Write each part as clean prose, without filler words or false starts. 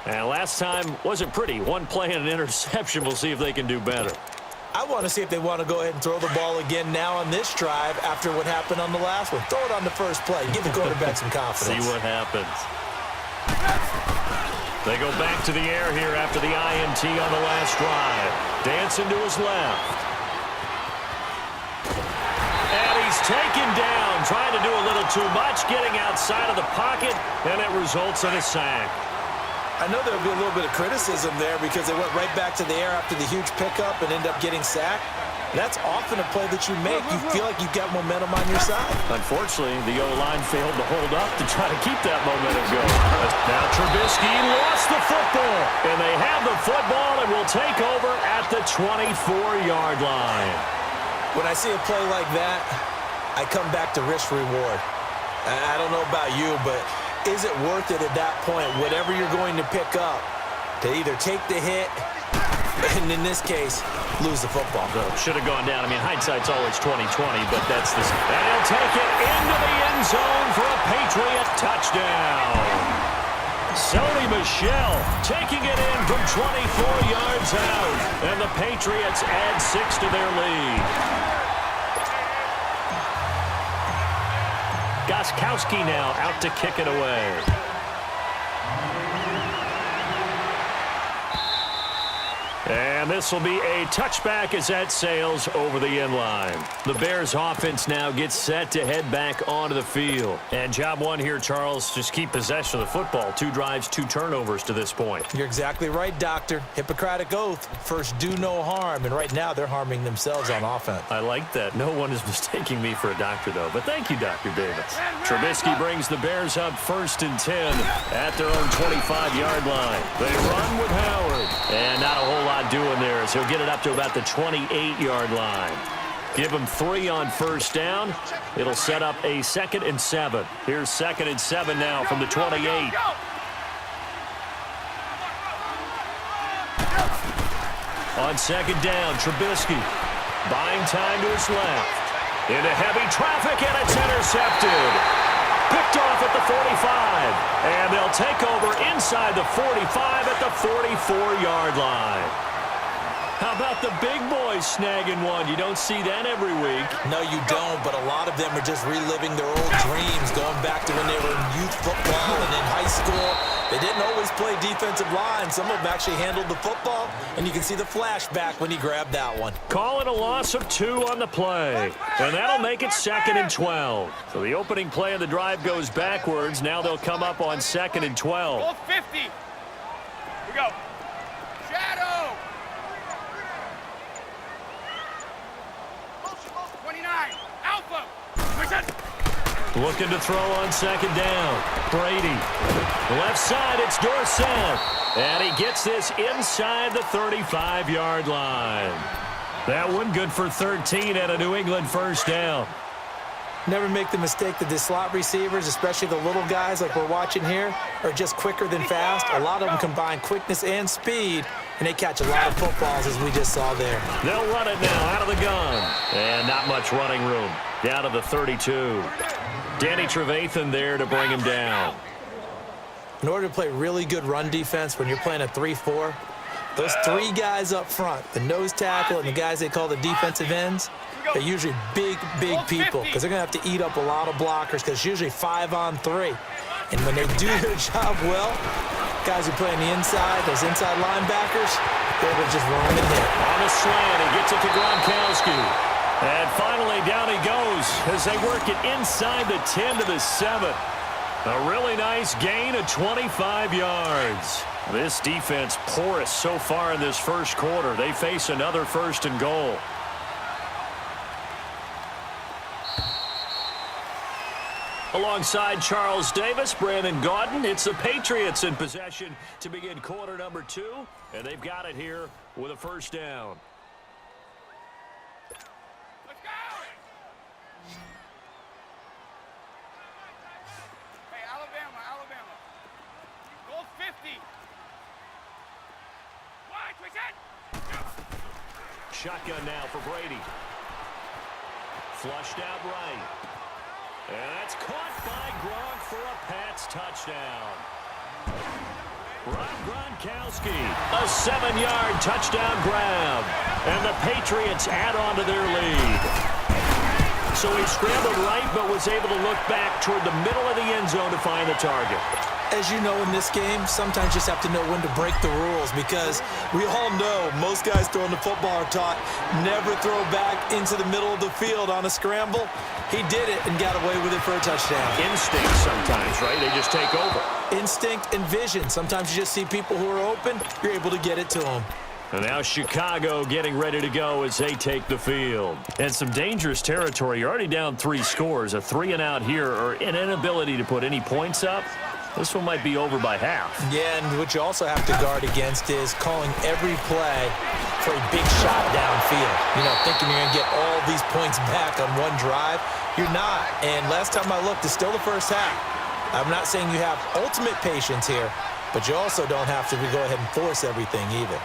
And last time wasn't pretty. One play and an interception. We'll see if they can do better. I want to see if they want to go ahead and throw the ball again now on this drive after what happened on the last one. Throw it on the first play. Give the quarterback some confidence. See what happens. They go back to the air here after the INT on the last drive. Dancing to his left. And he's taken down, trying to do a little too much, getting outside of the pocket, and it results in a sack. I know there'll be a little bit of criticism there because they went right back to the air after the huge pickup and end up getting sacked. That's often a play that you make. You feel like you've got momentum on your side. Unfortunately, the O-line failed to hold up to try to keep that momentum going. Now Trubisky lost the football, and they have the football and will take over at the 24-yard line. When I see a play like that, I come back to risk reward. I don't know about you, but is it worth it at that point, whatever you're going to pick up, to either take the hit and, in this case, lose the football? Should have gone down. I mean, hindsight's always 20/20, but that's the... And he'll take it into the end zone for a Patriot touchdown. Sony Michel taking it in from 24 yards out, and the Patriots add 6 to their lead. Gostkowski now out to kick it away. And this will be a touchback as that sails over the end line. The Bears offense now gets set to head back onto the field. And job one here, Charles, just keep possession of the football. 2 drives, 2 turnovers to this point. You're exactly right, Doctor. Hippocratic oath. First, do no harm. And right now, they're harming themselves on offense. I like that. No one is mistaking me for a doctor, though. But thank you, Dr. Davis. Trubisky brings the Bears up 1st and 10 at their own 25-yard line. They run with Howard. And not a whole lot doing there as he'll get it up to about the 28-yard line. Give him 3 on first down. It'll set up a 2nd and 7. Here's 2nd and 7 now from the 28. On 2nd down, Trubisky buying time to his left. Into heavy traffic, and it's intercepted. Picked off at the 45. And they'll take over inside the 45 at the 44-yard line. How about the big boys snagging one? You don't see that every week. No, you don't, but a lot of them are just reliving their old dreams, going back to when they were in youth football and in high school. They didn't always play defensive line. Some of them actually handled the football, and you can see the flashback when he grabbed that one. Call it a loss of 2 on the play, and that'll make it 2nd and 12. So the opening play of the drive goes backwards. Now they'll come up on 2nd and 12. Ball 50. Here we go. Shadow. 29. Alpha. Looking to throw on 2nd down. Brady. Left side, it's Dorsett. And he gets this inside the 35-yard line. That one good for 13 at a New England first down. Never make the mistake that the slot receivers, especially the little guys like we're watching here, are just quicker than fast. A lot of them combine quickness and speed, and they catch a lot of footballs, as we just saw there. They'll run it now out of the gun. And not much running room. Down to the 32. Danny Trevathan there to bring him down. In order to play really good run defense when you're playing a 3-4, those 3 guys up front, the nose tackle and the guys they call the defensive ends, they're usually big people because they're going to have to eat up a lot of blockers because it's usually 5 on 3. And when they do their job well, guys who play on the inside, those inside linebackers, they're able to just run and hit. On the slant, he gets it to Gronkowski. And finally, down he goes as they work it inside the 10 to the 7. A really nice gain of 25 yards. This defense porous so far in this first quarter. They face another 1st and goal. Alongside Charles Davis, Brandon Gaudin, it's the Patriots in possession to begin quarter number 2. And they've got it here with a first down. Alabama. Goal 50. Watch, we Shotgun now for Brady. Flushed out right. And that's caught by Gronk for a Pats touchdown. Gronkowski, a 7-yard touchdown grab. And the Patriots add on to their lead. So he scrambled right, but was able to look back toward the middle of the end zone to find the target. As you know, in this game, sometimes you just have to know when to break the rules, because we all know most guys throwing the football are taught never throw back into the middle of the field on a scramble. He did it and got away with it for a touchdown. Instinct sometimes, right? They just take over. Instinct and vision. Sometimes you just see people who are open, you're able to get it to them. And now Chicago getting ready to go as they take the field. And some dangerous territory. You're already down 3 scores. A 3-and-out here, or an inability to put any points up. This one might be over by half. Yeah, and what you also have to guard against is calling every play for a big shot downfield. You know, thinking you're going to get all these points back on one drive. You're not. And last time I looked, it's still the first half. I'm not saying you have ultimate patience here, but you also don't have to go ahead and force everything either.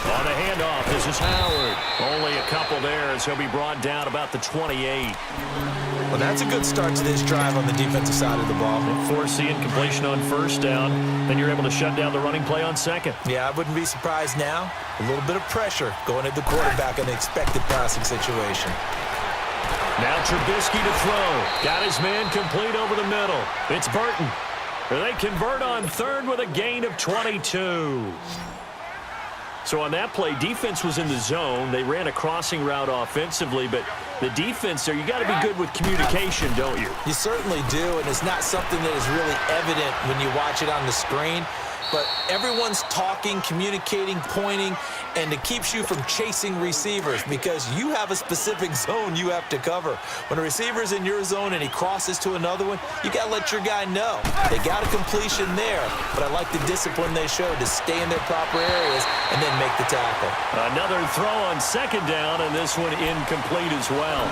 On the handoff, this is Howard. Only a couple there as he'll be brought down about the 28. Well, that's a good start to this drive on the defensive side of the ball. Force the incompletion on first down, then you're able to shut down the running play on second. Yeah, I wouldn't be surprised now. A little bit of pressure going at the quarterback in the expected passing situation. Now Trubisky to throw. Got his man complete over the middle. It's Burton. They convert on third with a gain of 22. So on that play, defense was in the zone. They ran a crossing route offensively, but the defense there, you got to be good with communication, don't you? You certainly do, and it's not something that is really evident when you watch it on the screen. But everyone's talking, communicating, pointing, and it keeps you from chasing receivers because you have a specific zone you have to cover. When a receiver's in your zone and he crosses to another one, you got to let your guy know. They got a completion there, but I like the discipline they showed to stay in their proper areas and then make the tackle. Another throw on second down, and this one incomplete as well.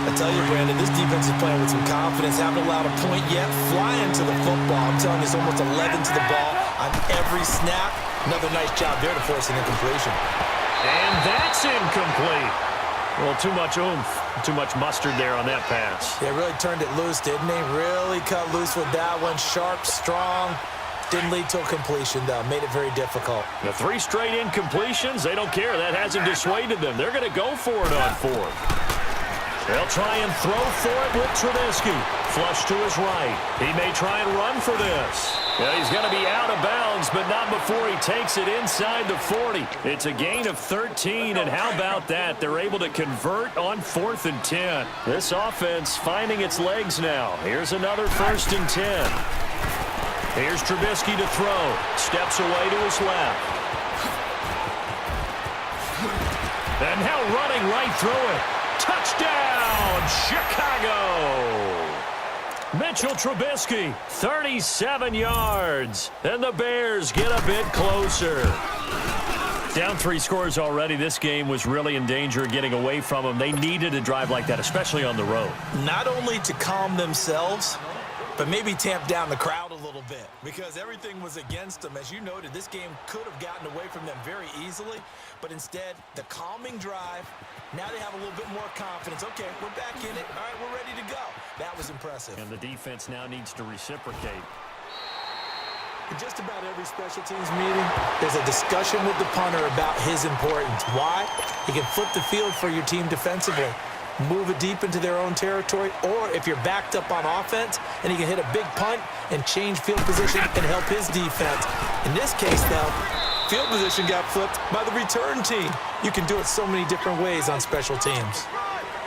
I tell you, Brandon, this defense is playing with some confidence. Haven't allowed a point yet. Flying to the football. I'm telling you, it's almost 11 to the ball on every snap. Another nice job there to force an incompletion. And that's incomplete. Well, too much oomph, too much mustard there on that pass. Yeah, really turned it loose, didn't he? Really cut loose with that one. Sharp, strong. Didn't lead to a completion, though. Made it very difficult. The 3 straight incompletions, they don't care. That hasn't dissuaded them. They're going to go for it on fourth. They'll try and throw for it with Trubisky. Flush to his right. He may try and run for this. Yeah, he's going to be out of bounds, but not before he takes it inside the 40. It's a gain of 13, and how about that? They're able to convert on 4th and 10. This offense finding its legs now. Here's another 1st and 10. Here's Trubisky to throw. Steps away to his left. And now running right through it. Touchdown, Chicago! Mitchell Trubisky, 37 yards. And the Bears get a bit closer. Down 3 scores already. This game was really in danger of getting away from them. They needed a drive like that, especially on the road. Not only to calm themselves, but maybe tamp down the crowd a little bit because everything was against them. As you noted, this game could have gotten away from them very easily, but instead, the calming drive, now they have a little bit more confidence. Okay, we're back in it. All right, we're ready to go. That was impressive. And the defense now needs to reciprocate. In just about every special teams meeting, there's a discussion with the punter about his importance. Why? He can flip the field for your team defensively, move it deep into their own territory, or if you're backed up on offense, and he can hit a big punt and change field position and help his defense. In this case, though, field position got flipped by the return team. You can do it so many different ways on special teams.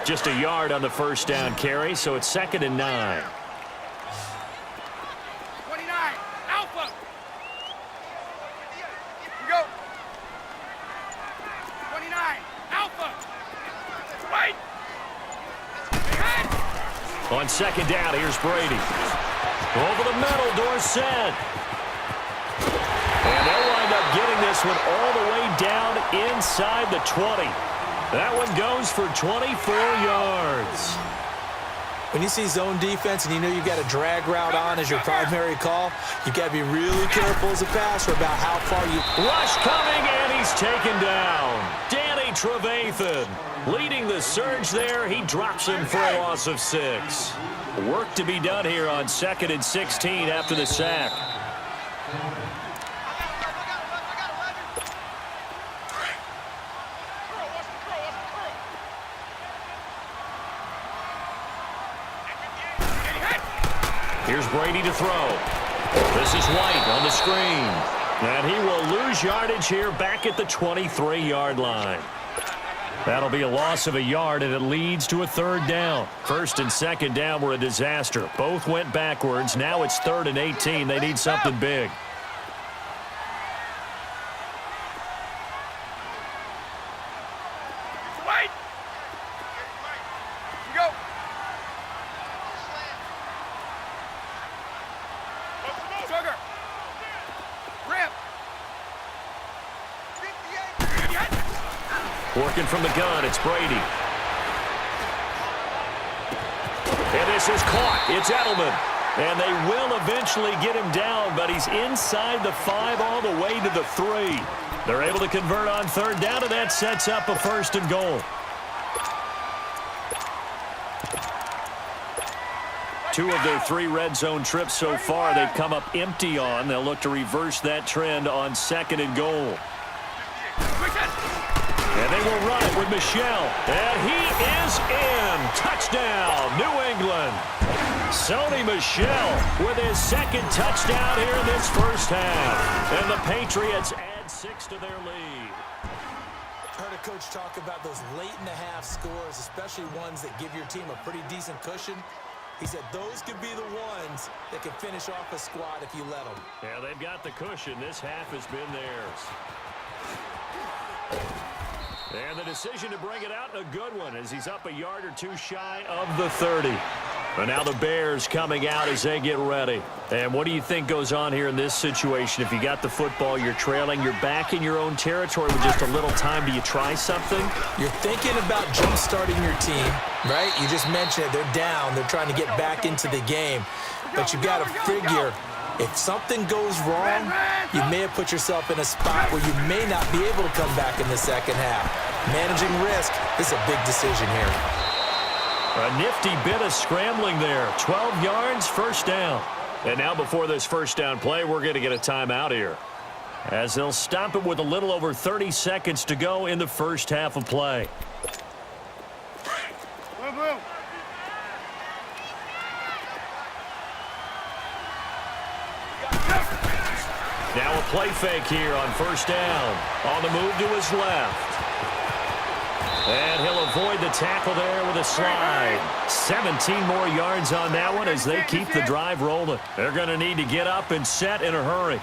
Just a yard on the first down carry, so it's 2nd and 9. 29, Alpha. Here we go. 29, Alpha. Wait. On 2nd down, here's Brady. Over the middle, Dorsett. And they'll wind up getting this one all the way down inside the 20. That one goes for 24 yards. When you see zone defense and you know you've got a drag route on as your primary call, you've got to be really careful as a passer about how far you... Rush coming, and he's taken down. Danny Trevathan leading the surge there. He drops him for a loss of 6. Work to be done here on 2nd and 16 after the sack. Here's Brady to throw. This is White on the screen. And he will lose yardage here back at the 23-yard line. That'll be a loss of a yard, and it leads to a 3rd down. 1st and 2nd down were a disaster. Both went backwards. Now it's 3rd and 18. They need something big. Wait! Go! Sugar! Rip! Working from the gun, it's Brady. And this is caught. It's Edelman. And they will eventually get him down, but he's inside the 5 all the way to the 3. They're able to convert on 3rd down, and that sets up a 1st and goal. 2 of their 3 red zone trips so far they've come up empty on. They'll look to reverse that trend on 2nd and goal. And they will run it with Michel. And he is in. Touchdown, New England. Sony Michel with his 2nd touchdown here in this first half. And the Patriots add 6 to their lead. Heard a coach talk about those late-in-the-half scores, especially ones that give your team a pretty decent cushion. He said those could be the ones that can finish off a squad if you let them. Yeah, they've got the cushion. This half has been theirs. And the decision to bring it out, a good one, as he's up a yard or 2 shy of the 30. And now the Bears coming out as they get ready. And what do you think goes on here in this situation? If you got the football, you're trailing, you're back in your own territory with just a little time. Do you try something? You're thinking about jump-starting your team, right? You just mentioned it. They're down. They're trying to get back into the game. But you've got to figure, if something goes wrong, you may have put yourself in a spot where you may not be able to come back in the second half. Managing risk is a big decision here. A nifty bit of scrambling there. 12 yards, 1st down. And now before this 1st down play, we're going to get a timeout here, as they'll stop it with a little over 30 seconds to go in the first half of play. Now a play fake here on 1st down. On the move to his left. And he'll avoid the tackle there with a slide. 17 more yards on that one as they keep the drive rolling. They're going to need to get up and set in a hurry.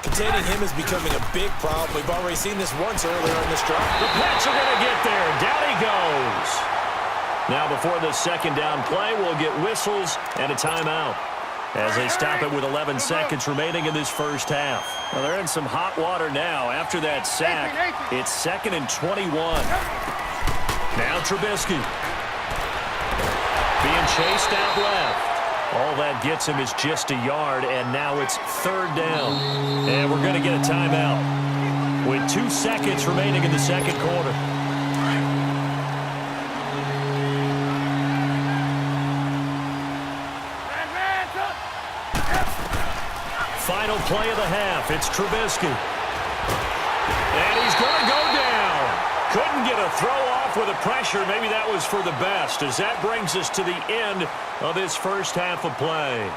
Containing him is becoming a big problem. We've already seen this once earlier in this drive. The Pats are going to get there. Down he goes. Now before the 2nd down play, we'll get whistles and a timeout, as they stop it with 11 seconds remaining in this first half. Well, they're in some hot water now. After that sack, it's 2nd and 21. Now Trubisky being chased out left. All that gets him is just a yard, and now it's 3rd down. And we're going to get a timeout with 2 seconds remaining in the 2nd quarter. Final play of the half. It's Trubisky. And he's going to go down. Couldn't get a throw off with the pressure. Maybe that was for the best, as that brings us to the end of this first half of play.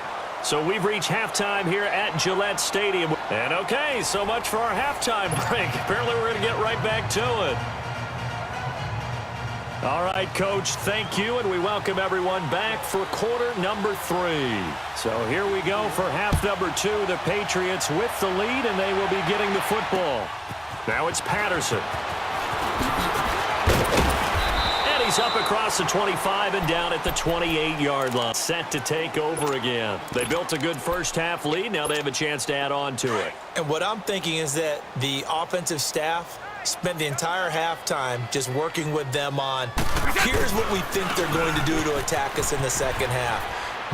So we've reached halftime here at Gillette Stadium. And okay, so much for our halftime break. Apparently we're going to get right back to it. All right, Coach, thank you, and we welcome everyone back for quarter number 3. So here we go for half number 2. The Patriots with the lead, and they will be getting the football. Now it's Patterson. And he's up across the 25 and down at the 28-yard line. Set to take over again. They built a good first half lead. Now they have a chance to add on to it. And what I'm thinking is that the offensive staff spent the entire halftime just working with them on, here's what we think they're going to do to attack us in the second half.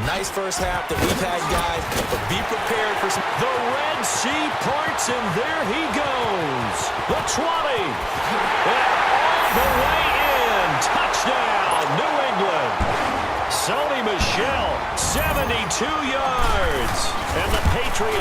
Nice first half that we've had, guys, but be prepared for some. The Red Sea parts, and there he goes. The 20. And on the way in. Touchdown, New England. Sony Michel, 72 yards. And the Patriots